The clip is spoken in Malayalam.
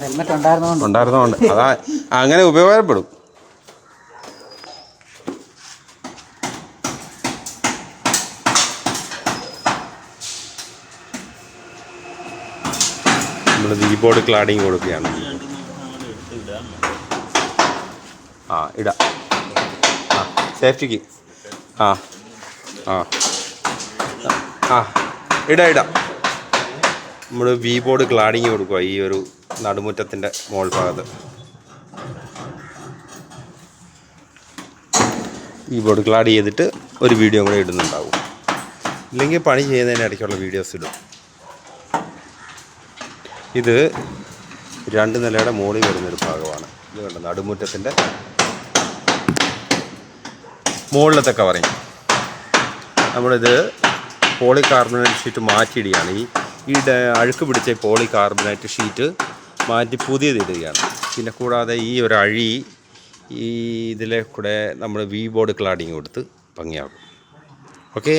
ഹെൽമെറ്റ് ഉണ്ടായിരുന്നോണ്ട് അതാ അങ്ങനെ ഉപകാരപ്പെടും. നമ്മൾ വി ബോർഡ് ക്ലാഡിങ് കൊടുക്കുകയാണ്. ഇടാം. സേഫ്റ്റിക്ക് ഇടാം. നമ്മൾ വി ബോർഡ് ക്ലാഡിങ് കൊടുക്കുക ഈ ഒരു നടുമുറ്റത്തിൻ്റെ മോൾ ഭാഗത്ത്. വി ബോർഡ് ക്ലാഡ് ചെയ്തിട്ട് ഒരു വീഡിയോ കൂടെ ഇടുന്നുണ്ടാവും. ഇല്ലെങ്കിൽ പണി ചെയ്യുന്നതിനിടയ്ക്കുള്ള വീഡിയോസ് ഇടും. ഇത് 2 നിലയുടെ മുകളിൽ വരുന്നൊരു ഭാഗമാണ്. ഇത് കണ്ട നടുമുറ്റത്തിൻ്റെ മുകളിലത്തെ കവറിങ്. നമ്മളിത് പോളികാർബണേറ്റ് ഷീറ്റ് മാറ്റിയിടുകയാണ്. ഈ അഴുക്ക് പിടിച്ച പോളികാർബണേറ്റ് ഷീറ്റ് മാറ്റി പുതിയതിടുകയാണ്. പിന്നെ കൂടാതെ ഈ ഒരു അഴി ഈ ഇതിലെ കൂടെ നമ്മൾ വി ബോർഡ് ക്ലാഡിങ് കൊടുത്ത് ഭംഗിയാകും. ഓക്കെ.